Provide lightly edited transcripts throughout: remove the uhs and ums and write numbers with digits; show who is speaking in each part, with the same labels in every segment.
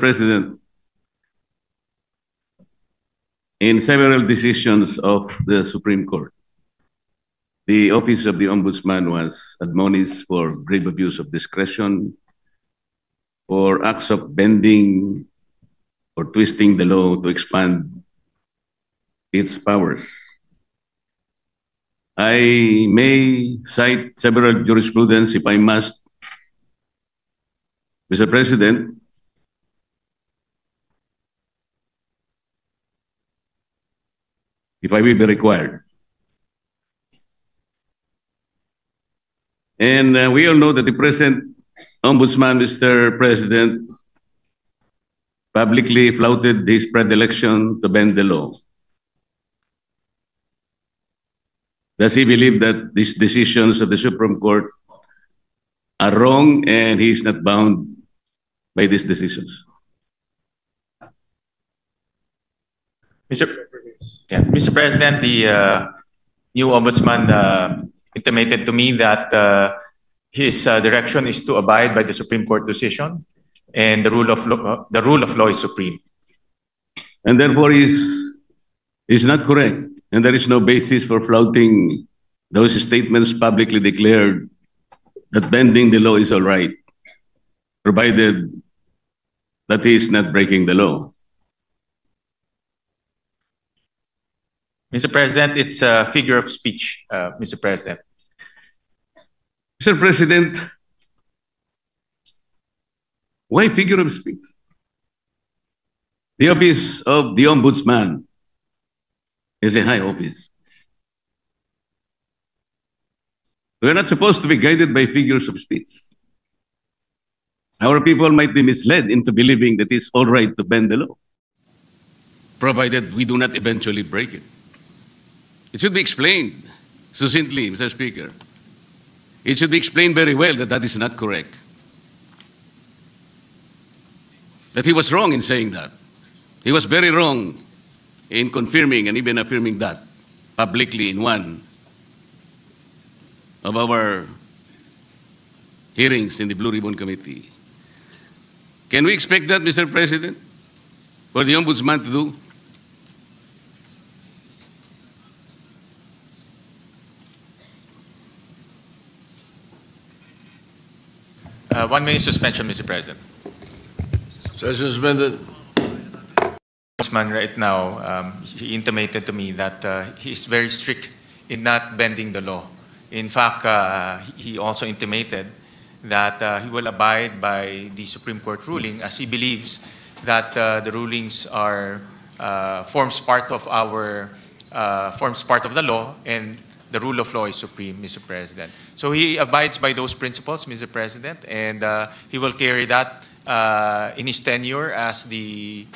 Speaker 1: President, in several decisions of the Supreme Court, the Office of the Ombudsman was admonished for grave abuse of discretion, for acts of bending or twisting the law to expand its powers. I may cite several jurisprudence if I must, Mr. President. If I will be required. And we all know that the present Ombudsman, Mr. President, publicly flouted his predilection to bend the law. Does he believe that these decisions of the Supreme Court are wrong and he is not bound by these decisions?
Speaker 2: Mr. President, the new ombudsman intimated to me that his direction is to abide by the Supreme Court decision, and the rule of law is supreme.
Speaker 1: And therefore, is not correct, and there is no basis for flouting those statements publicly declared that bending the law is all right, provided that he is not breaking the law.
Speaker 2: Mr. President, it's a figure of speech, Mr. President.
Speaker 1: Mr. President, why figure of speech? The office of the Ombudsman is a high office. We're not supposed to be guided by figures of speech. Our people might be misled into believing that it's all right to bend the law, provided we do not eventually break it. It should be explained succinctly, Mr. Speaker. It should be explained very well that that is not correct. That he was wrong in saying that. He was very wrong in confirming and even affirming that publicly in one of our hearings in the Blue Ribbon Committee. Can we expect that, Mr. President, for the Ombudsman to do?
Speaker 2: One minute suspension, Mr. President.
Speaker 3: Session suspended.
Speaker 2: Ombudsman right now, he intimated to me that he is very strict in not bending the law. In fact, he also intimated that he will abide by the Supreme Court ruling, as he believes that the rulings are forms part of the law, and the rule of law is supreme, Mr. President. So he abides by those principles, Mr. President, and he will carry that in his tenure as the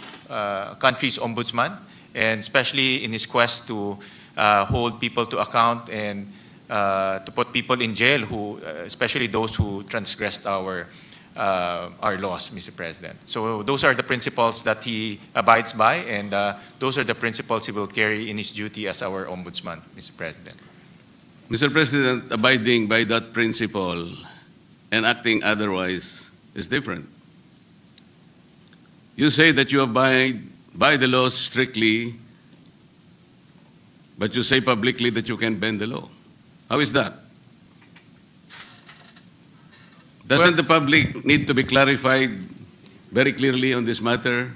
Speaker 2: country's ombudsman, and especially in his quest to hold people to account and to put people in jail, who, especially those who transgressed our laws, Mr. President. So those are the principles that he abides by, and those are the principles he will carry in his duty as our ombudsman, Mr. President.
Speaker 1: Mr. President, abiding by that principle and acting otherwise is different. You say that you abide by the laws strictly, but you say publicly that you can bend the law. How is that? Doesn't the public need to be clarified very clearly on this matter,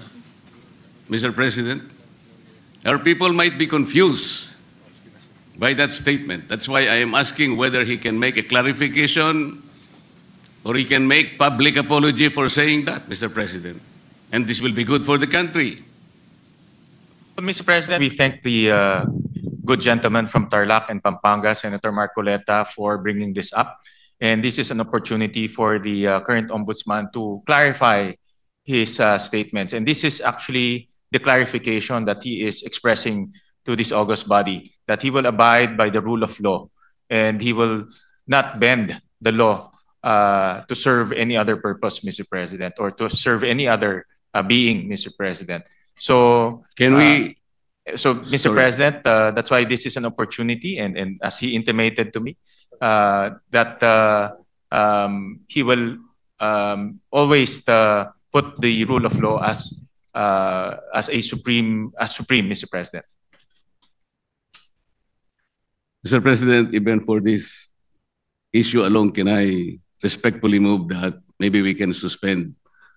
Speaker 1: Mr. President? Our people might be confused by that statement. That's why I am asking whether he can make a clarification or he can make public apology for saying that, Mr. President. And this will be good for the country.
Speaker 2: Mr. President, we thank the good gentleman from Tarlac and Pampanga, Senator Marcoleta, for bringing this up. And this is an opportunity for the current ombudsman to clarify his statements. And this is actually the clarification that he is expressing to this august body, that he will abide by the rule of law and he will not bend the law to serve any other purpose, Mr. President, or to serve any other being, Mr. President. So
Speaker 1: can we?
Speaker 2: So, Mr. President, that's why this is an opportunity, and as he intimated to me, that he will always put the rule of law as supreme, Mr. President.
Speaker 1: Mr. President, even for this issue alone, can I respectfully move that maybe we can suspend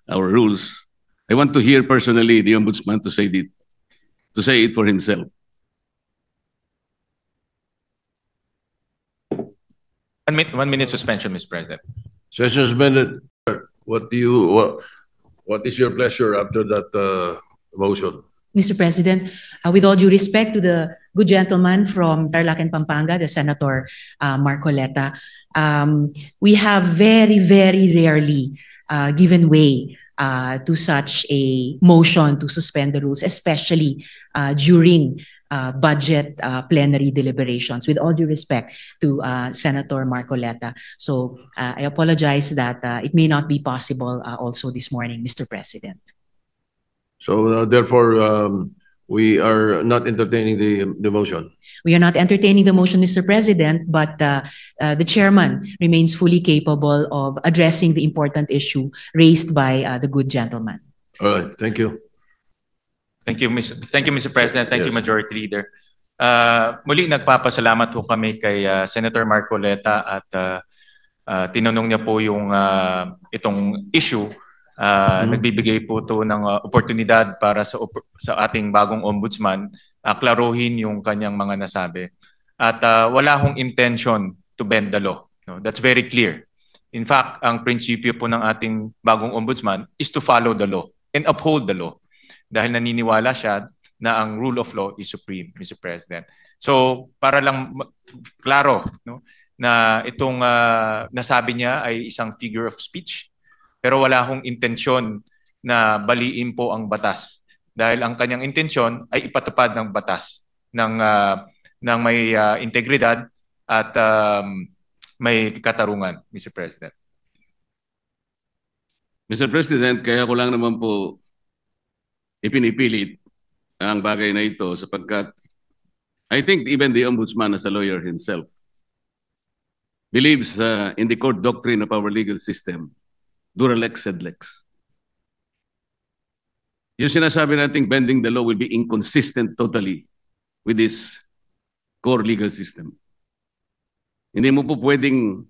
Speaker 1: our rules? I want to hear personally the Ombudsman to say it for himself.
Speaker 2: 1 minute suspension, Mr. President.
Speaker 3: Session suspended. What is your pleasure after that motion?
Speaker 4: Mr. President, with all due respect to the good gentleman from Tarlac and Pampanga, the Senator Marcoleta, we have very, very rarely given way to such a motion to suspend the rules, especially during budget plenary deliberations, with all due respect to Senator Marcoleta. So I apologize that it may not be possible also this morning, Mr. President.
Speaker 3: So therefore, we are not entertaining the motion.
Speaker 4: We are not entertaining the motion, Mr. President, but the chairman remains fully capable of addressing the important issue raised by the good gentleman.
Speaker 3: All right. Thank you.
Speaker 2: Thank you, Mr. President. Thank you,
Speaker 3: Yes.
Speaker 2: Majority Leader. Muli nagpapasalamat po kami kay Senator Marcoleta at tinanong niya po yung itong issue. Nagbibigay po to ng oportunidad para sa ating bagong ombudsman klaruhin yung kanyang mga nasabi. At wala hong intention to bend the law. No? That's very clear. In fact, ang prinsipyo po ng ating bagong ombudsman is to follow the law and uphold the law. Dahil naniniwala siya na ang rule of law is supreme, Mr. President. So, para lang klaro, no, na itong nasabi niya ay isang figure of speech, pero wala hong intensyon na baliin po ang batas. Dahil ang kanyang intensyon ay ipatupad ng batas ng may integridad at may katarungan, Mr. President.
Speaker 1: Mr. President, kaya ko lang naman po ipinipilit ang bagay na ito sapagkat I think even the Ombudsman as a lawyer himself believes in the court doctrine of our legal system, dura lex sed lex. Yung sinasabi nating bending the law will be inconsistent totally with this core legal system. Hindi mo po pwedeng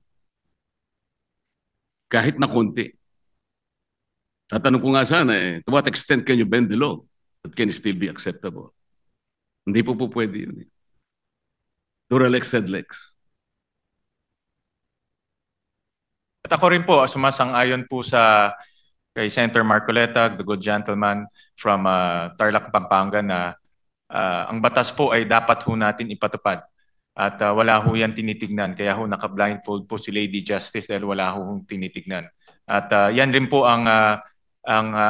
Speaker 1: kahit na konti. Tatanong ko nga sana to what extent can you bend the law that can still be acceptable? Hindi po pwede yun. Dura lex sed lex.
Speaker 2: At ako rin po, sumasang-ayon po kay Senator Marcoleta, the good gentleman from Tarlac, Pampanga, na ang batas po ay dapat ho natin ipatupad. At wala ho yan tinitignan. Kaya ho naka-blindfold po si Lady Justice dahil wala ho tinitignan. At yan rin po ang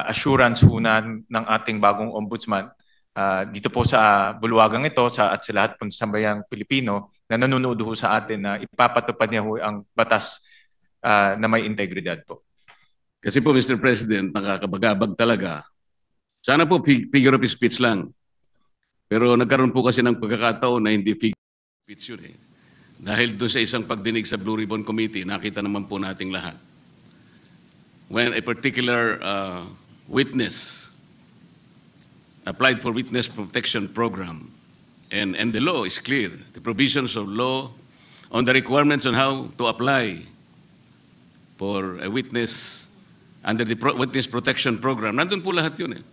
Speaker 2: assurance ho ng ating bagong ombudsman dito po sa bulwagang ito at sa lahat po sa bayang Pilipino na nanonood ho sa atin na ipapatupad niya ho ang batas na may integridad po.
Speaker 1: Kasi po, Mr. President, nakakabagabag talaga. Sana po figure of speech lang. Pero nagkaroon po kasi ng pagkakataon na hindi figure of speech yun eh. Dahil doon sa isang pagdinig sa Blue Ribbon Committee, nakita naman po nating lahat. When a particular witness applied for witness protection program, and the law is clear, the provisions of law on the requirements on how to apply for a witness under the witness protection program. Nandun po lahat yun eh.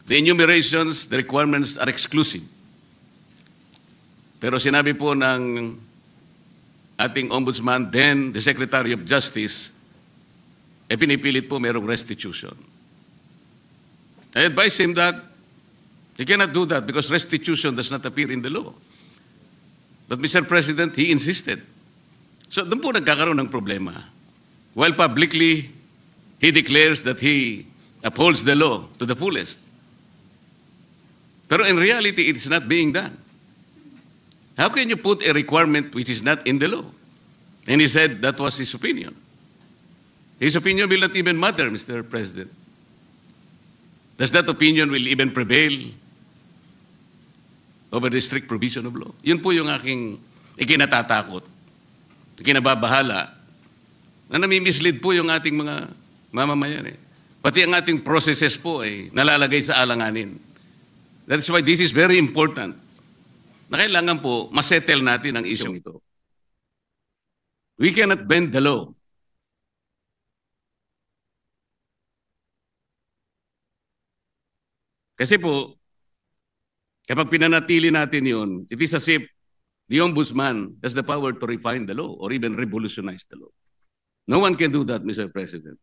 Speaker 1: The enumerations, the requirements are exclusive. Pero sinabi po ng ating ombudsman, then the Secretary of Justice, pinipilit po merong restitution. I advise him that he cannot do that because restitution does not appear in the law. But Mr. President, he insisted. So doon po nagkakaroon ng problema. While publicly, he declares that he upholds the law to the fullest. Pero in reality, it is not being done. How can you put a requirement which is not in the law? And he said that was his opinion. His opinion will not even matter, Mr. President. Does that opinion will even prevail over the strict provision of law? Yun po yung aking ikinatatakot, ikinababahala, na nami-mislead po yung ating mga mamamayan eh. Pati ang ating processes po ay nalalagay sa alanganin. That's why this is very important. Na kailangan po masettle natin ang issue ito. We cannot bend the law. Kasi po, kapag pinanatili natin yun, it is as if the ombudsman has the power to refine the law or even revolutionize the law. No one can do that, Mr. President.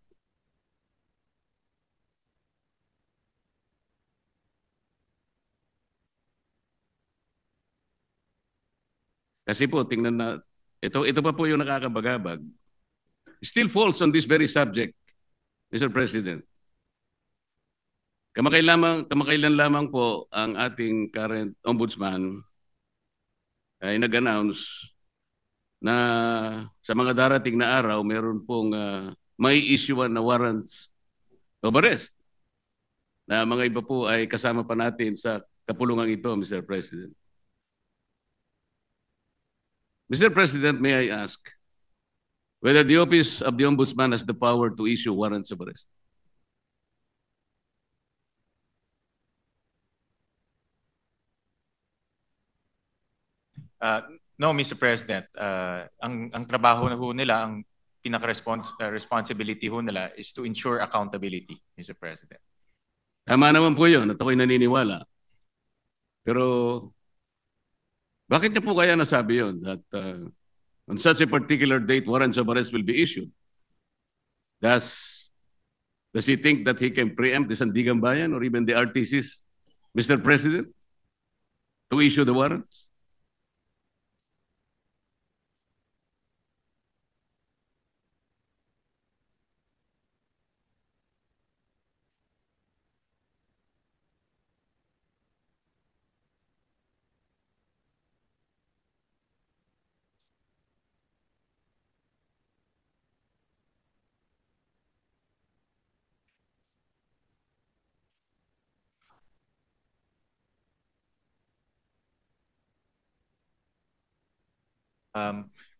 Speaker 1: Kasi po, tingnan na, ito pa po yung nakakabagabag. Still falls on this very subject, Mr. President. Kamakailan lamang po ang ating current ombudsman ay nag-announce na sa mga darating na araw, meron pong may issuean na warrants of arrest na mga iba po ay kasama pa natin sa kapulungan ito, Mr. President. Mr. President, may I ask whether the Office of the Ombudsman has the power to issue warrants of arrest?
Speaker 2: No, Mr. President. Ang trabaho na ho nila, ang pinaka-responsibility ho nila is to ensure accountability, Mr. President.
Speaker 1: Tama naman po yun at ako'y naniniwala. Pero bakit niya po kaya nasabi yun that on such a particular date, warrants of arrest will be issued? Does he think that he can preempt the Sandigan Bayan or even the RTCs, Mr. President, to issue the warrants?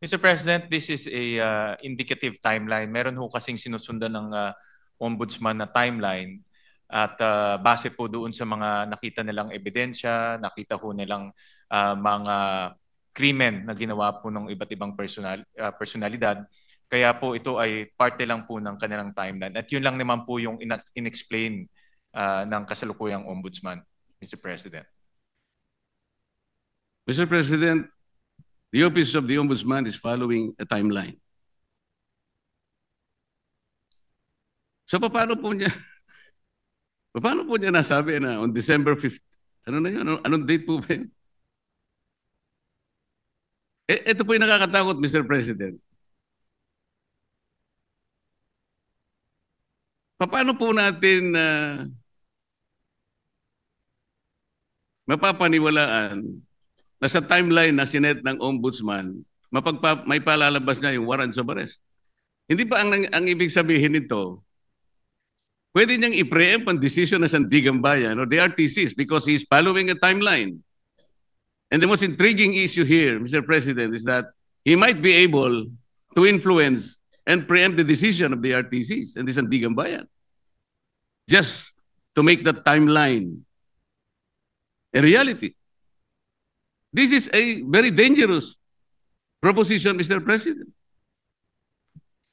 Speaker 2: Mr. President, this is a indicative timeline. Meron ho kasing sinusundan ng ombudsman na timeline at base po doon sa mga nakita nilang ebidensya, nakita ho nilang mga krimen na ginawa po ng iba't ibang personalidad. Kaya po ito ay parte lang po ng kanilang timeline. At yun lang naman po yung in-explain ng kasalukuyang ombudsman, Mr. President.
Speaker 1: Mr. President, the Office of the Ombudsman is following a timeline. So paano po niya nasabi na on December 5th? Ano na yun? Anong date po ba yun? Ito po yung nakakatakot, Mr. President. Paano po natin mapapaniwalaan na sa timeline na sinet ng ombudsman, may palalabas niya yung warrants of arrest? Hindi ba ang ibig sabihin nito, pwede niyang i-preempt ang decision ng Sandigan Bayan or the RTCs because he's following a timeline. And the most intriguing issue here, Mr. President, is that he might be able to influence and preempt the decision of the RTCs and the Sandigan Bayan just to make that timeline a reality. This is a very dangerous proposition, Mr. President.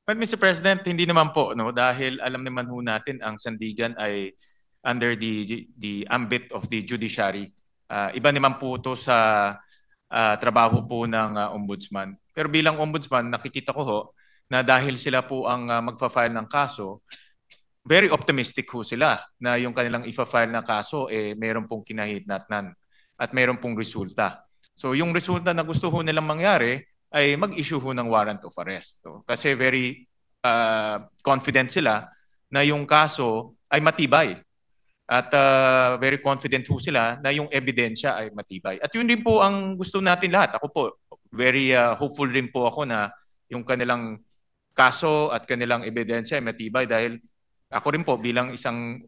Speaker 2: But Mr. President, hindi naman po, no, dahil alam naman ho natin ang Sandigan ay under the ambit of the judiciary. Iba naman po ito sa trabaho po ng ombudsman. Pero bilang ombudsman, nakikita ko ho na dahil sila po ang magfa-file ng kaso, very optimistic ho sila na yung kanilang ifa-file na kaso meron pong kinahitnatnan at meron pong resulta. So yung resulta na gusto ho nilang mangyari ay mag-issue ho ng warrant of arrest. So, kasi very confident sila na yung kaso ay matibay. At very confident ho sila na yung ebidensya ay matibay. At yun din po ang gusto natin lahat. Ako po, very hopeful rin po ako na yung kanilang kaso at kanilang ebidensya ay matibay dahil ako rin po bilang isang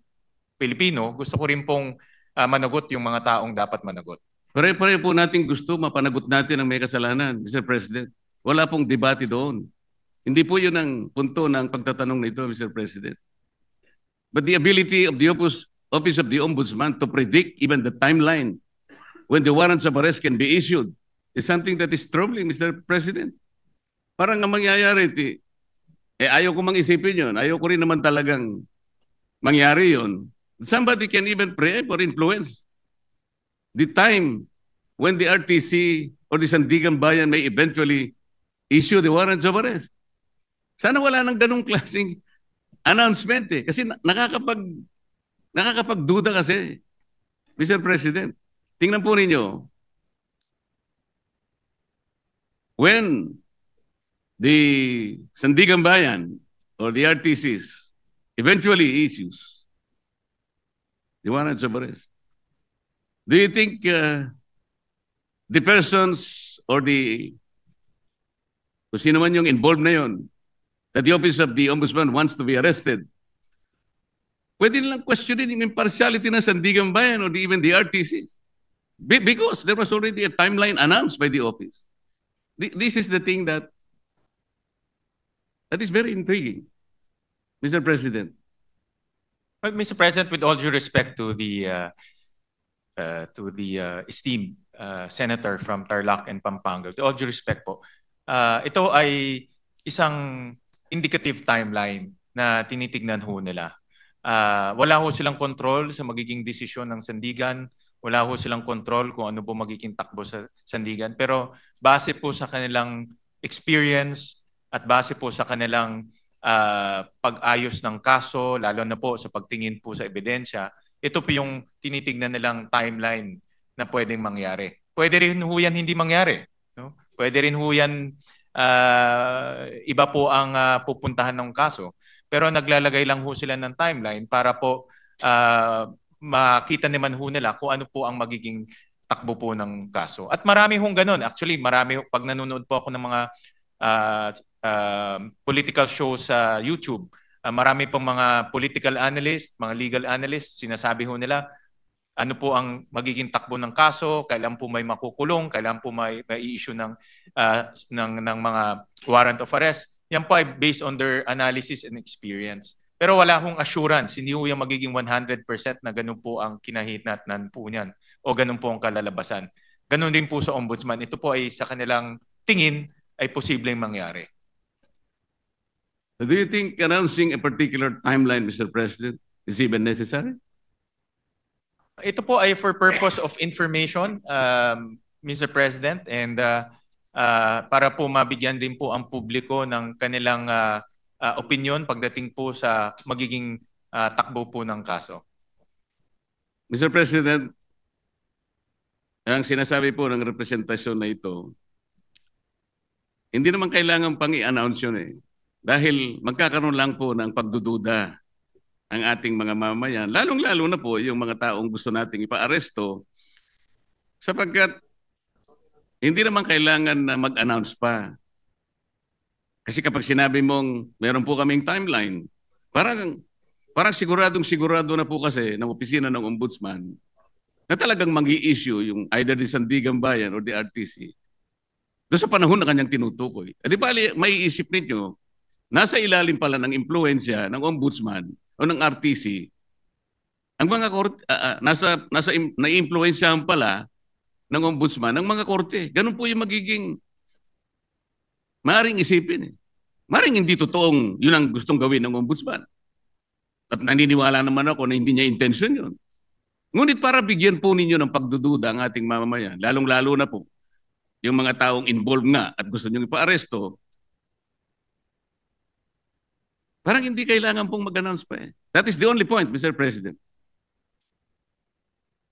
Speaker 2: Pilipino, gusto ko rin pong managot yung mga taong dapat managot.
Speaker 1: Pare-pare po natin gusto mapanagot natin ang may kasalanan, Mr. President. Wala pong debate doon. Hindi po yun ang punto ng pagtatanong nito, Mr. President. But the ability of the Office of the Ombudsman to predict even the timeline when the warrants of arrest can be issued is something that is troubling, Mr. President. Parang ang mangyayari, ayaw ko mang isipin yun. Ayaw ko rin naman talagang mangyari yun. Somebody can even preempt or influence the time when the RTC or the Sandigan Bayan may eventually issue the warrants of arrest. Sana wala nang ganung klaseng announcement Kasi nakakapagduda kasi, Mr. President. Tingnan po ninyo, when the Sandigan Bayan or the RTCs eventually issues the warrants of arrest, do you think the persons or kung sino man yung involved na yun, that the Office of the Ombudsman wants to be arrested, pwede nilang questionin yung impartiality ng Sandigan Bayan or even the RTCs? Because there was already a timeline announced by the office. This is the thing that is very intriguing, Mr. President.
Speaker 2: Well, Mr. President, with all due respect to the esteemed senator from Tarlac and Pampanga, with all due respect po, ito ay isang indicative timeline na tinitignan ho nila. Wala ho silang control sa magiging desisyon ng Sandigan. Wala ho silang control kung ano po magiging takbo sa Sandigan. Pero base po sa kanilang experience at base po sa kanilang pag-ayos ng kaso, lalo na po sa pagtingin po sa ebidensya, ito po yung tinitignan nilang timeline na pwedeng mangyari. Pwede rin ho yan hindi mangyari. No? Pwede rin ho yan iba po ang pupuntahan ng kaso. Pero naglalagay lang ho sila ng timeline para po makita naman ho nila kung ano po ang magiging takbo po ng kaso. At marami hong ganun. Actually, marami, pag nanonood po ako ng mga political shows sa YouTube, marami pong mga political analyst, mga legal analyst, sinasabi ho nila ano po ang magiging takbo ng kaso, kailan po may makukulong, kailan po may i-issue ng mga warrant of arrest. Yan po ay based on their analysis and experience. Pero wala hong assurance, hindi ho yung magiging 100% na ganun po ang kinahinatnan po niyan o ganun po ang kalalabasan. Ganun din po sa ombudsman. Ito po ay sa kanilang tingin ay posibleng mangyari.
Speaker 1: Do you think announcing a particular timeline, Mr. President, is even necessary?
Speaker 2: Ito po ay for purpose of information, Mr. President, and para po mabigyan din po ang publiko ng kanilang opinion pagdating po sa magiging takbo po ng kaso.
Speaker 1: Mr. President, ang sinasabi po ng representasyon na ito, hindi naman kailangan pang i-announce yun Dahil magkakaroon lang po ng pagdududa ang ating mga mamamayan, lalong-lalo na po yung mga taong gusto nating ipa-aresto, sapagkat hindi naman kailangan na mag-announce pa. Kasi kapag sinabi mong meron po kaming timeline, parang siguradong-sigurado na po kasi ng opisina ng ombudsman na talagang mag-i-issue yung either the Sandigan Bayan or the RTC doon sa panahon na kanyang tinutukoy. Di ba, may isip ninyo, nasa ilalim pala ng impluensya ng ombudsman o ng RTC, ang mga korte, nai-impluensyahan pala ng ombudsman ng mga korte. Ganun po yung magiging maaaring isipin. Maaaring hindi totoong yun ang gustong gawin ng ombudsman. At naniniwala naman ako na hindi niya intention yun. Ngunit para bigyan po ninyo ng pagdududa ang ating mamamayan, lalong-lalo na po yung mga taong involved nga at gusto nyo ipa-aresto, parang hindi kailangan pong mag-announce pa That is the only point, Mr. President.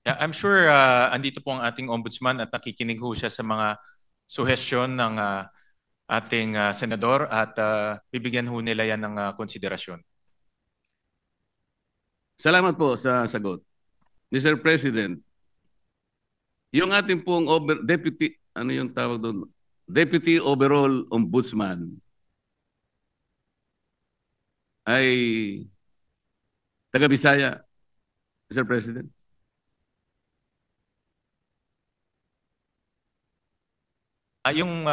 Speaker 2: Yeah, I'm sure andito po ang ating ombudsman at nakikinig ho siya sa mga suhestyon ng ating senador at bibigyan ho nila yan ng konsiderasyon.
Speaker 1: Salamat po sa sagot. Mr. President, yung ating pong deputy, ano yung tawag doon? Deputy Overall Ombudsman ay taga-Bisaya, Mr. President.
Speaker 2: Yung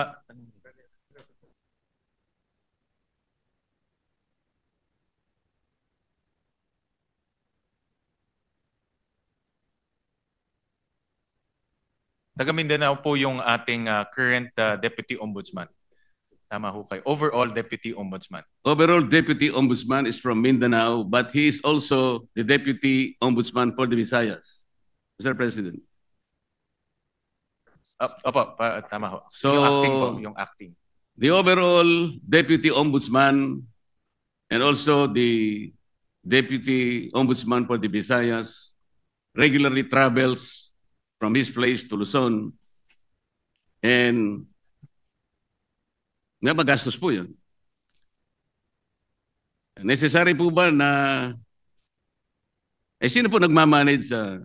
Speaker 2: Taga Mindanao po yung ating current Deputy Ombudsman. Tama ho kayo. Overall Deputy Ombudsman.
Speaker 1: Overall Deputy Ombudsman is from Mindanao, but he is also the Deputy Ombudsman for the Visayas, Mr. President.
Speaker 2: Opo, tama ho.
Speaker 1: So,
Speaker 2: yung acting po, yung acting.
Speaker 1: The overall Deputy Ombudsman and also the Deputy Ombudsman for the Visayas regularly travels from his place to Luzon, and nga magastos po yun. Necessary po ba na sino po nagmamanage sa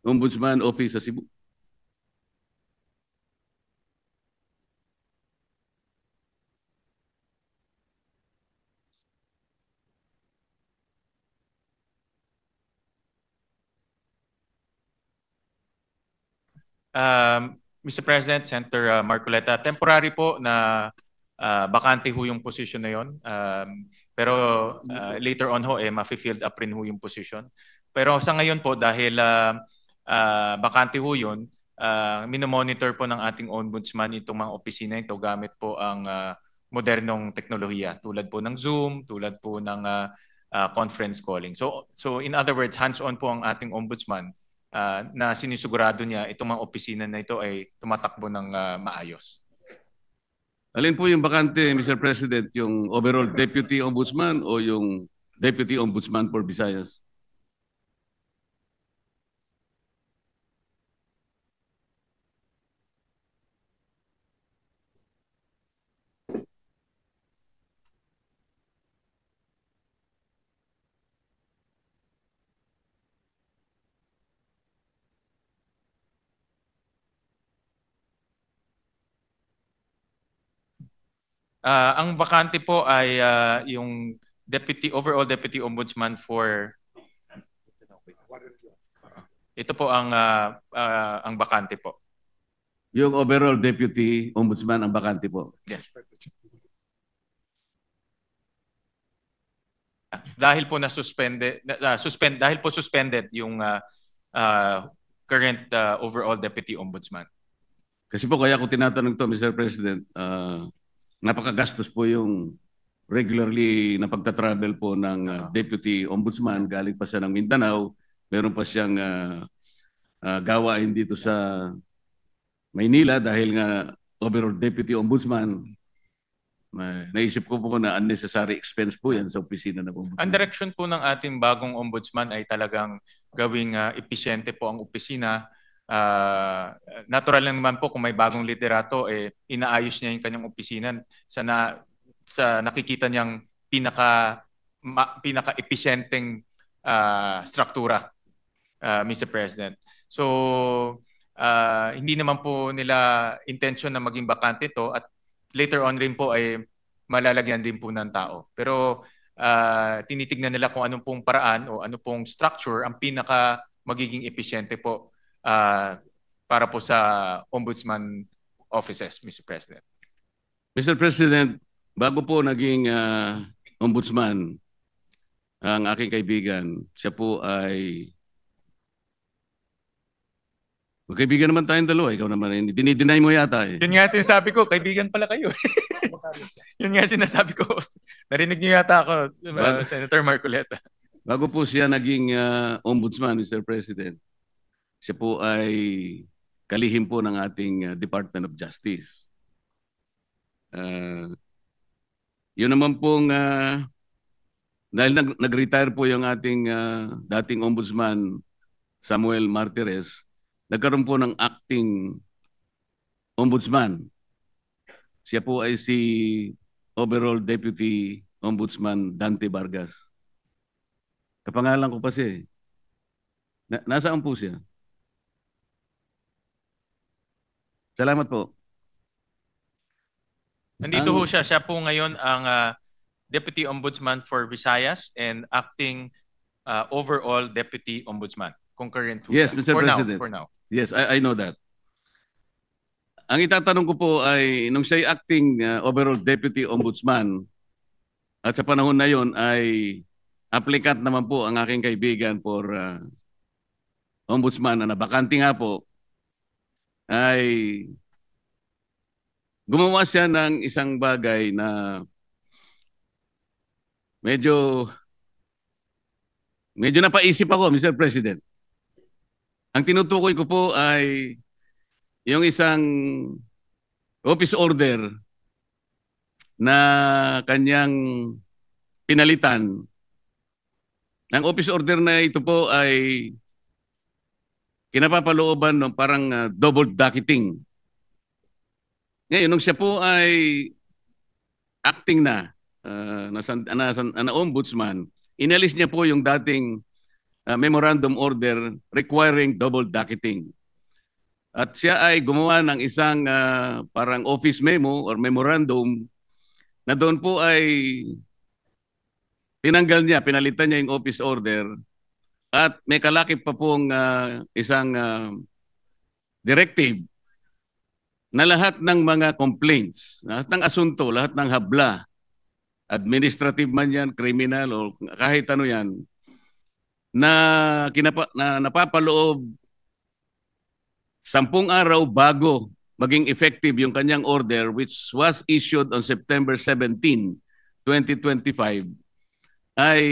Speaker 1: Ombudsman Office sa Cebu?
Speaker 2: Mr. President, Senator Marcoleta, temporary po na bakante ho yung position na yon. Pero later on ho, ma-filled up rin ho yung position. Pero sa ngayon po, dahil bakante ho yun, minomonitor po ng ating ombudsman itong mga opisina ito gamit po ang modernong teknolohiya tulad po ng Zoom, tulad po ng conference calling. So in other words, hands-on po ang ating ombudsman na sinisigurado niya itong mga opisina na ito ay tumatakbo ng maayos.
Speaker 1: Alin po yung bakante, Mr. President, yung overall Deputy Ombudsman o yung Deputy Ombudsman for Visayas?
Speaker 2: Ang bakante po ay yung overall Deputy Ombudsman for ito po ang bakante po.
Speaker 1: Yung overall Deputy Ombudsman ang bakante po.
Speaker 2: Yes. Dahil po suspended yung current overall Deputy Ombudsman.
Speaker 1: Kasi po kaya ko tinatanong to, Mr. President, napakagastos po yung regularly na pagta-travel po ng Deputy Ombudsman. Galing pa siya ng Mindanao. Meron pa siyang gawain dito sa Maynila dahil nga overall Deputy Ombudsman. Naisip ko po na unnecessary expense po yan sa opisina ng Ombudsman.
Speaker 2: Ang direction po ng ating bagong Ombudsman ay talagang gawing episyente po ang opisina. Natural lang naman po kung may bagong liderato, inaayos niya yung kanyang opisina sa nakikita niyang pinaka-episyenteng struktura, Mr. President. So, hindi naman po nila intention na maging bakante to at later on rin po ay malalagyan din po ng tao. Pero tinitignan nila kung anong pong paraan o anong pong structure ang pinaka magiging episyente po para po sa Ombudsman offices, Mr. President.
Speaker 1: Mr. President, bago po naging Ombudsman, ang aking kaibigan, siya po ay magkaibigan naman tayong dalawa. Ikaw naman, dinideny mo yata eh.
Speaker 2: Yun nga sinasabi ko, kaibigan pala kayo. Yun nga sinasabi ko. Narinig niyo yata ako, Senator Marcoleta.
Speaker 1: Bago po siya naging Ombudsman, Mr. President, siya po ay kalihim po ng ating Department of Justice. Yun naman pong, dahil nag-retire po yung ating dating Ombudsman, Samuel Martires, nagkaroon po ng acting Ombudsman. Siya po ay si overall Deputy Ombudsman Dante Vargas. Kapangalan ko pa siya. Nasaan po siya? Salamat po.
Speaker 2: Nandito ho siya. Siya po ngayon ang Deputy Ombudsman for Visayas and acting overall Deputy Ombudsman. Concurrent ho
Speaker 1: Yes,
Speaker 2: siya.
Speaker 1: Mr. President.
Speaker 2: For now.
Speaker 1: Yes, I know that. Ang itatanong ko po ay, nung siya'y acting overall Deputy Ombudsman, at sa panahon na yon ay applicant naman po ang aking kaibigan for ombudsman na nabakante nga po ay gumawa siya ng isang bagay na medyo napaisip ako, Mr. President. Ang tinutukoy ko po ay yung isang office order na kanyang pinalitan. Ang office order na ito po ay kinapapalooban ng parang double docketing. Ngayon, nung siya po ay acting na ombudsman, inalis niya po yung dating memorandum order requiring double docketing. At siya ay gumawa ng isang parang office memo or memorandum na doon po ay pinalitan niya yung office order at may kalakip pa pong isang directive na lahat ng mga complaints, lahat ng asunto, lahat ng habla, administrative man yan, criminal o kahit ano yan, na napapaloob 10 araw bago maging effective yung kanyang order which was issued on September 17, 2025 ay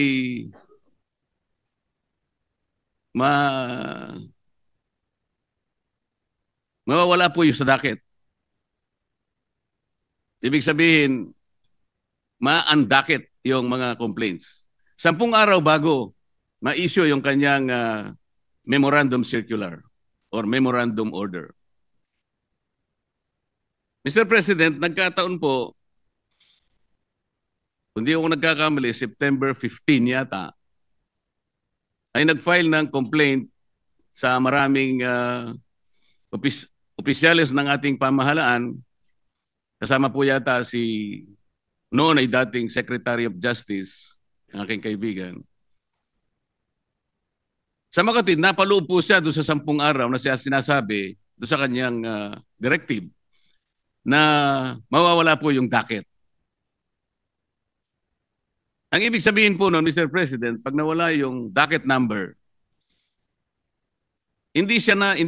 Speaker 1: mawawala po yung sa docket. Ibig sabihin, ma-undocket yung mga complaints. 10 araw bago ma-issue yung kanyang memorandum circular or memorandum order. Mr. President, nagkataon po, kung di ako nagkakamali, September 15 yata, ay nag-file ng complaint sa maraming opisyalis ng ating pamahalaan. Kasama po yata si noon ay dating Secretary of Justice, ang aking kaibigan. Sa makatwid, napaloob po siya doon sa 10 araw na siya sinasabi doon sa kanyang directive na mawawala po yung docket. Ang ibig sabihin po noon, Mr. President, pag nawala yung docket number, hindi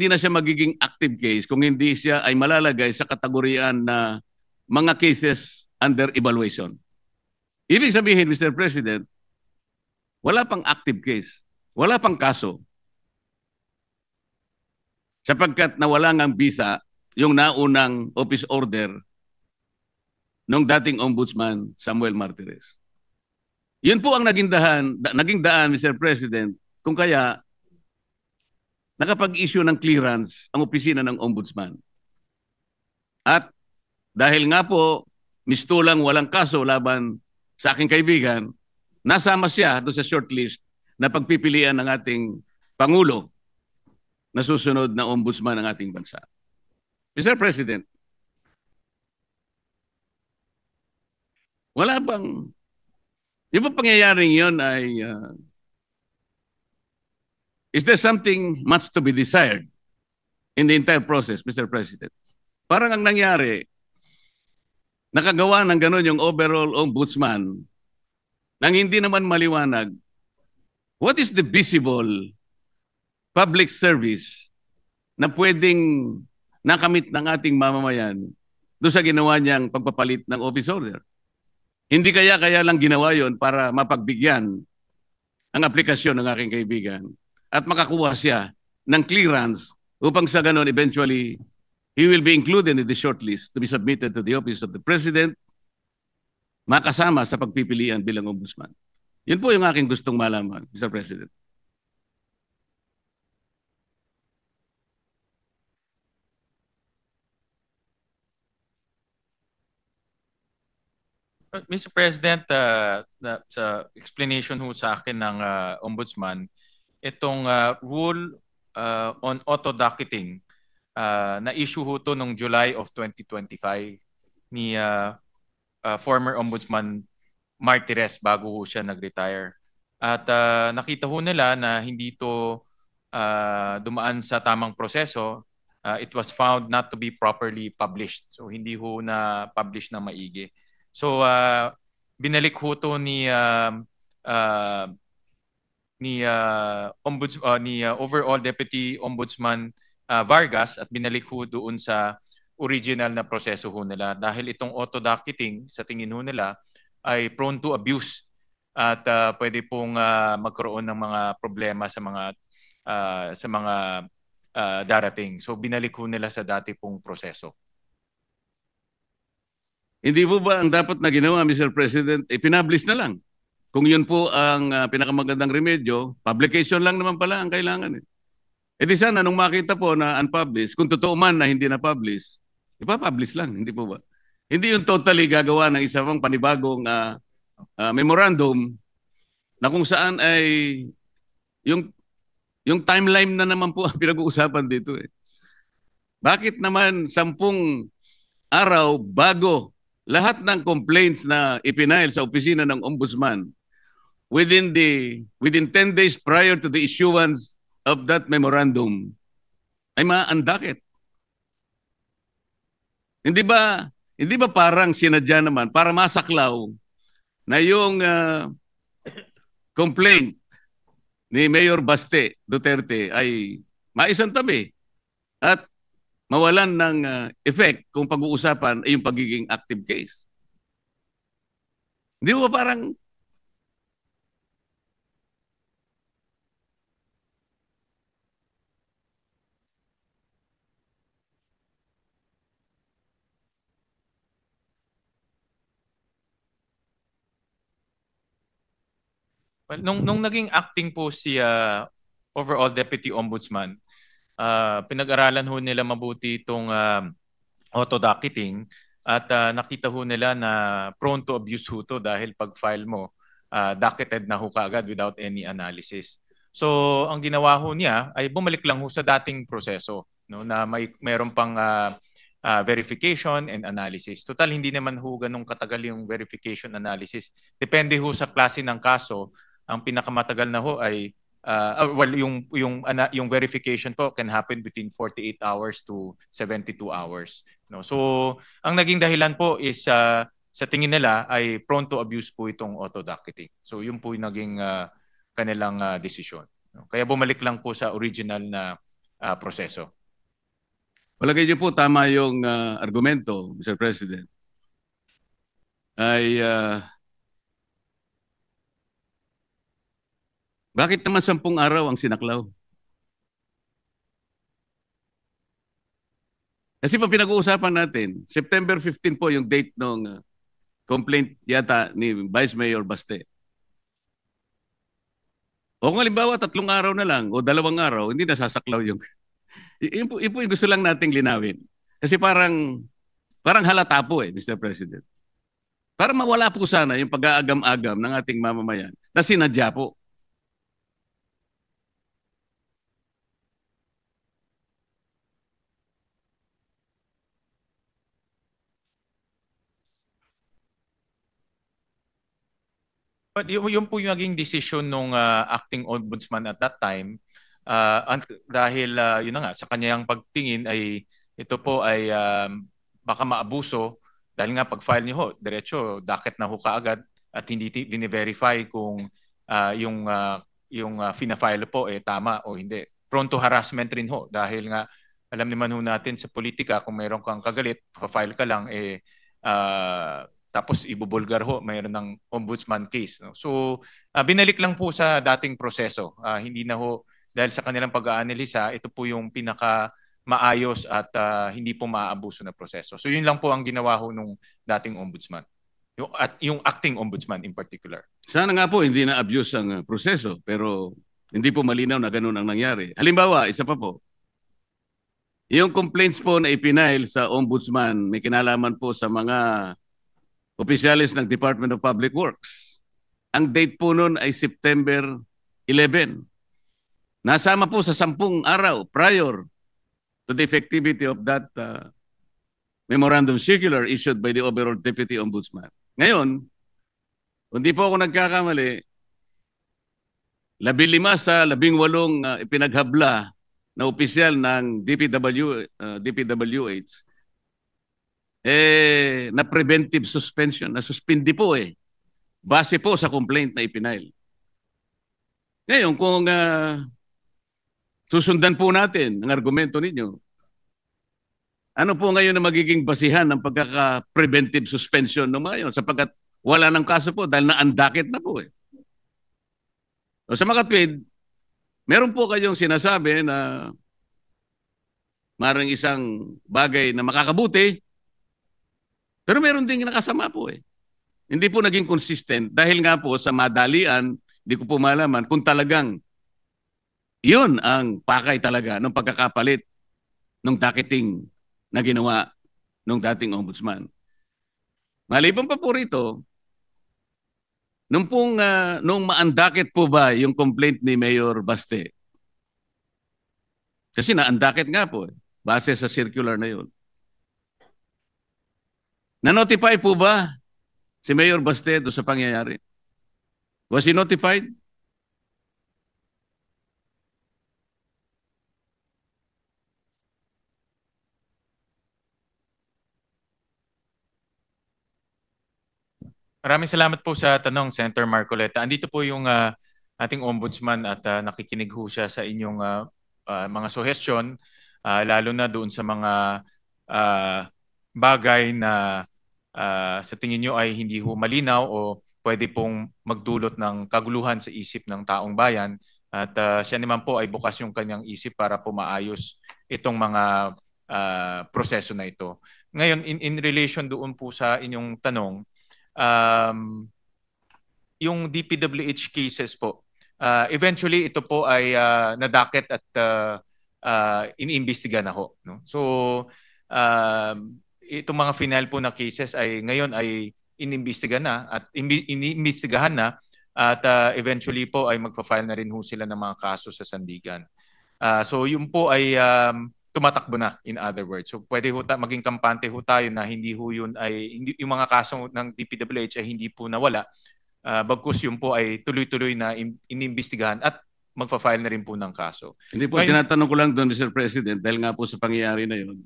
Speaker 1: na siya magiging active case kung hindi siya ay malalagay sa kategoriyaan na mga cases under evaluation. Ibig sabihin, Mr. President, wala pang active case, wala pang kaso. Sapagkat nawala ng visa yung naunang office order ng dating ombudsman Samuel Martires. Yun po ang naging daan, Mr. President, kung kaya nakapag-issue ng clearance ang opisina ng ombudsman. At dahil nga po, mistulang walang kaso laban sa aking kaibigan, nasama siya doon sa shortlist na pagpipilian ng ating Pangulo na susunod na ombudsman ng ating bansa. Mr. President, wala bang, yung pangyayaring yun ay, is there something much to be desired in the entire process, Mr. President? Parang ang nangyari, nakagawa ng gano'n yung overall ombudsman nang hindi naman maliwanag what is the visible public service na pwedeng nakamit ng ating mamamayan doon sa ginawa niyang pagpapalit ng office order. Hindi kaya lang ginawa yon para mapagbigyan ang aplikasyon ng aking kaibigan at makakuha siya ng clearance upang sa ganon eventually he will be included in the shortlist to be submitted to the office of the President, makasama sa pagpipilian bilang ombudsman. Yun po yung aking gustong malaman, Mr. President.
Speaker 2: Mr. President, sa explanation ho sa akin ng Ombudsman, itong rule on auto-docketing, na-issue ho to noong July of 2025 ni former Ombudsman Martires bago ho siya nag-retire. At nakita ho nila na hindi to dumaan sa tamang proseso. It was found not to be properly published. So hindi ho na-publish na maigi. So binalik ho to ni Overall Deputy Ombudsman Vargas at binalik ho doon sa original na proseso ho nila dahil itong auto-docketing sa tingin ho nila ay prone to abuse at pwede pong magkaroon ng mga problema sa mga darating. So binalik ho nila sa dati pong proseso.
Speaker 1: Hindi po ba ang dapat na ginawa, Mr. President, ipinablish na lang? Kung yun po ang pinakamagandang remedyo, publication lang naman pala ang kailangan. E di sana nung makita po na unpublished, kung totoo man na hindi na-publish, ipapublish lang, hindi po ba? Hindi yung totally gagawa ng isa pang panibagong memorandum na kung saan ay yung timeline na naman po ang pinag-uusapan dito eh. Bakit naman 10 araw bago lahat ng complaints na ipinail sa opisina ng ombudsman within 10 days prior to the issuance of that memorandum ay maandakit? Hindi ba parang sinadya naman para masaklaw na yung complaint ni Mayor Baste Duterte ay maisantabi at mawalan ng effect kung pag-uusapan ay yung pagiging active case? Hindi ba parang
Speaker 2: Well, nung naging acting po si overall Deputy Ombudsman, pinag-aralan ho nila mabuti itong auto-docketing at nakita ho nila na prone to abuse ho to dahil pag file mo, docketed na ho kaagad without any analysis. So ang ginawa ho niya ay bumalik lang ho sa dating proseso, no, na mayroon pang verification and analysis. Total hindi naman ho ganun katagal yung verification analysis. Depende ho sa klase ng kaso. Ang pinakamatagal na ho ay yung verification po can happen between 48 hours to 72 hours. No? So, ang naging dahilan po is sa tingin nila ay prone to abuse po itong auto-docketing. So, yun po yung naging kanilang desisyon. No? Kaya bumalik lang po sa original na proseso.
Speaker 1: palagay niyo po tama yung argumento, Mr. President, ay bakit naman 10 araw ang sinaklaw? Kasi pa pinag-uusapan natin, September 15 po yung date ng complaint yata ni Vice Mayor Baste. O kung halimbawa 3 araw na lang o 2 araw, hindi nasasaklaw yung... Yun po yung gusto lang nating linawin. Kasi parang halata po Mr. President. Para mawala po sana yung pag-aagam-agam ng ating mamamayan na sinadya po.
Speaker 2: But yung po yung naging decision ng acting ombudsman at that time dahil yun na nga sa kanyang pagtingin ay ito po ay baka maabuso dahil nga pag-file niyo ho diretso docket na ho kaagad at hindi dine-verify kung yung fina-file po tama o hindi. Prone to harassment rin ho dahil nga alam naman ho natin sa politika kung mayroon kang kagalit, pa-file ka lang tapos ibubulgar ho, mayroon ng ombudsman case. No? So, binalik lang po sa dating proseso. Hindi na ho, dahil sa kanilang pag-aanalisa, ito po yung pinaka maayos at hindi po maaabuso na proseso. So, yun lang po ang ginawa ho nung dating ombudsman. Yung acting ombudsman in particular.
Speaker 1: Sana nga po hindi na abuse ang proseso, pero hindi po malinaw na ganun ang nangyari. Halimbawa, isa pa po, yung complaints po na ipinail sa ombudsman, may kinalaman po sa mga opisyalis ng Department of Public Works. Ang date po nun ay September 11. Nasama po sa 10 araw prior to the effectivity of that memorandum circular issued by the overall Deputy Ombudsman. Ngayon, kung di po ako nagkakamali, 15 sa 18 ipinaghabla na opisyal ng DPWH na preventive suspension, na suspindi po base po sa complaint na ipinail. Ngayon, kung susundan po natin ang argumento ninyo, ano po ngayon na magiging basihan ng pagkaka-preventive suspension ng mga yun? Sapagkat wala ng kaso po dahil naandakit na po eh. O sa makatwid, meron po kayong sinasabi na maraming isang bagay na makakabuti, pero meron ding nakasama po eh. Hindi po naging consistent dahil nga po sa madalian, hindi ko po malaman kung talagang yun ang pakay talaga ng pagkakapalit ng docketing na ginawa ng dating ombudsman. Maliban pa po rito, nung maandakit po ba yung complaint ni Mayor Baste? Kasi naandakit nga po, base sa circular na yun. Na-notify po ba si Mayor Baste doon sa pangyayari? Was he notified?
Speaker 2: Maraming salamat po sa tanong, Senator Marcoleta. Andito po yung ating ombudsman at nakikinig ho siya sa inyong mga suggestion, lalo na doon sa mga bagay na sa tingin nyo ay hindi ho malinaw o pwede pong magdulot ng kaguluhan sa isip ng taong bayan. At siya naman po ay bukas yung kanyang isip para po maayos itong mga proseso na ito. Ngayon, in relation doon po sa inyong tanong, yung DPWH cases po, eventually ito po ay nadakit at iniimbestiga na ho. No? So, itong mga final po na cases ay ngayon ay inimbestiga na at iniimbestigahan na at eventually po ay magpa-file na rin ho sila ng mga kaso sa sandigan. So, yun po ay tumatakbo na, in other words. So pwede ho maging kampante ho tayo na hindi ho yun ay hindi, yung mga kaso ng DPWH ay hindi po nawala. Bagkus yun po ay tuloy-tuloy na inimbestigahan at magfa-file na rin po ng kaso.
Speaker 1: Hindi po, tinatanong ko lang doon, Mr. President, dahil nga po sa pangyayari na yun,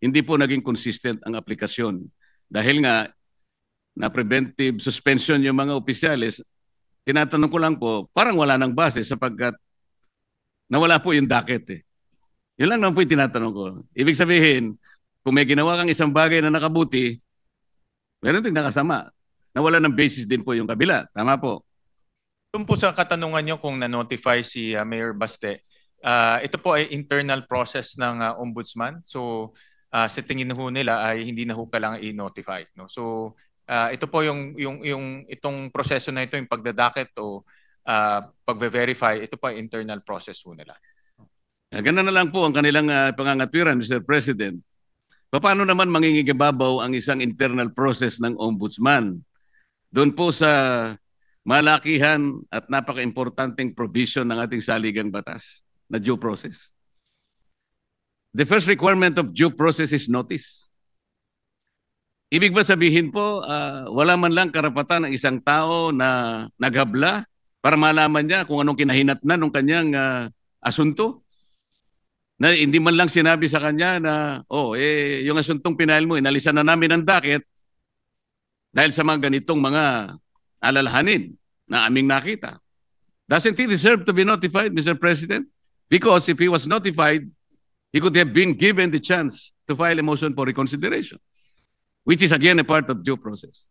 Speaker 1: hindi po naging consistent ang aplikasyon. Dahil nga, na preventive suspension yung mga opisyalis, tinatanong ko lang po, parang wala nang base sapagkat nawala po yung docket eh. Yun lang naman po yung tinatanong ko. Ibig sabihin, kung may ginawa kang isang bagay na nakabuti, meron din nakasama. Nawala ng basis din po yung kabila. Tama po.
Speaker 2: Doon po sa katanungan nyo kung na-notify si Mayor Baste, ito po ay internal process ng ombudsman. So, sa tingin ho nila ay hindi na ho kailangan i-notify. No? So, ito po itong proseso na ito, yung pagdadakit o pag-verify, ito po ay internal process ho nila.
Speaker 1: Ganun na lang po ang kanilang pangangatwiran, Mr. President. Paano naman mangingigibabaw ang isang internal process ng ombudsman? Doon po sa malakihan at napaka-importanting provision ng ating saligang batas na due process. The first requirement of due process is notice. Ibig ba sabihin po, wala man lang karapatan ng isang tao na naghabla para malaman niya kung anong kinahinatnan ng kanyang asunto? Na hindi man lang sinabi sa kanya na, yung asuntong pinail mo, inalisan na namin ang docket dahil sa mga ganitong mga alalahanin na aming nakita. Doesn't he deserve to be notified, Mr. President? Because if he was notified, he could have been given the chance to file a motion for reconsideration, which is again a part of due process.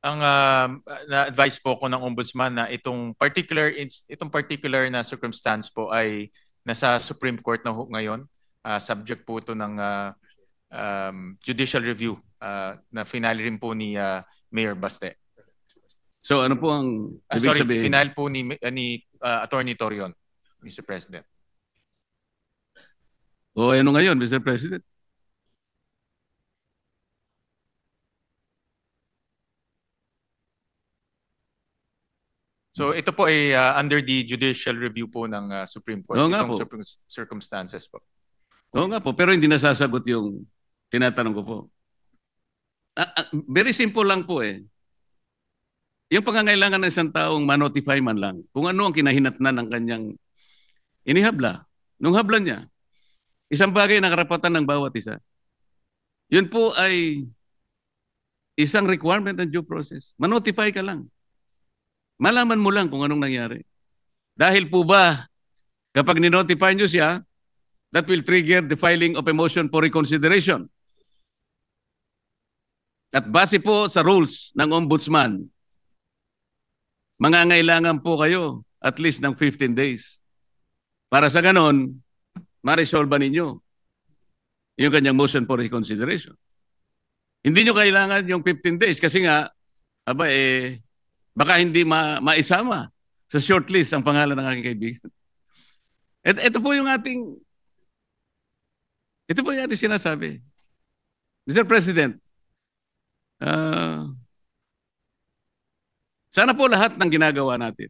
Speaker 2: Ang na-advise po ko ng ombudsman na itong particular na circumstance po ay nasa Supreme Court na ngayon. Subject po ito ng judicial review na final rin po ni Mayor Baste.
Speaker 1: So ano po ang ibig sabihin?
Speaker 2: Final po ni Attorney Torion, Mr. President.
Speaker 1: Ano ngayon, Mr. President?
Speaker 2: So ito po ay under the judicial review po ng Supreme Court.
Speaker 1: Oo nga
Speaker 2: itong
Speaker 1: po.
Speaker 2: circumstances po.
Speaker 1: Oo nga po, pero hindi nasasagot yung tinatanong ko po. Very simple lang po eh. Yung pangangailangan ng isang taong ma-notify man lang kung ano ang kinahinatnan ng kanyang inihabla. Nung habla niya, isang bagay na karapatan ng bawat isa. Yun po ay isang requirement ng due process. Ma-notify ka lang. malaman mo lang kung anong nangyari. Dahil po ba, kapag ninotify nyo siya, that will trigger the filing of a motion for reconsideration. At base po sa rules ng Ombudsman, mangangailangan po kayo at least ng 15 days. Para sa ganon, ma-resolve ninyo yung kanyang motion for reconsideration. Hindi nyo kailangan yung 15 days kasi nga, baka hindi maisama sa shortlist ang pangalan ng aking kaibigan. Ito po yung ating sinasabi. Mr. President, sana po lahat ng ginagawa natin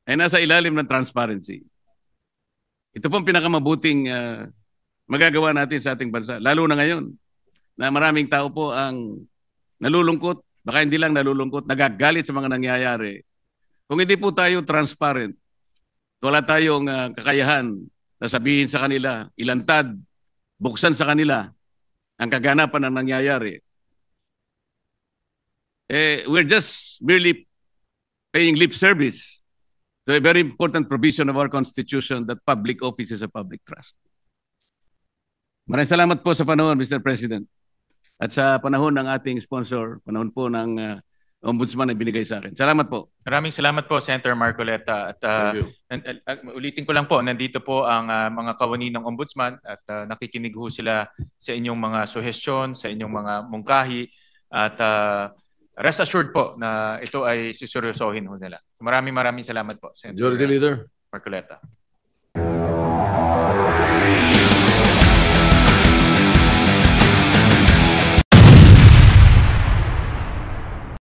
Speaker 1: ay nasa ilalim ng transparency. Ito pong pinakamabuting magagawa natin sa ating bansa, lalo na ngayon na maraming tao po ang nalulungkot, baka hindi lang nalulungkot, nagagalit sa mga nangyayari. Kung hindi po tayo transparent, wala tayong kakayahan na sabihin sa kanila, ilantad, buksan sa kanila ang kaganapan ng nangyayari. We're just merely paying lip service to a very important provision of our Constitution that public office is a public trust. Maraming salamat po sa panahon, Mr. President. At sa panahon ng ating sponsor, panahon po ng Ombudsman na binigay sa akin. Salamat po.
Speaker 2: Maraming salamat po, Senator Marcoleta. At ulitin ko lang po, nandito po ang mga kawani ng Ombudsman at nakikinig ho sila sa inyong mga suhestyon, sa inyong mga mungkahi. At rest assured po na ito ay siseryosohin ho nila. Maraming salamat po, Senator
Speaker 3: Majority Leader.
Speaker 2: Marcoleta.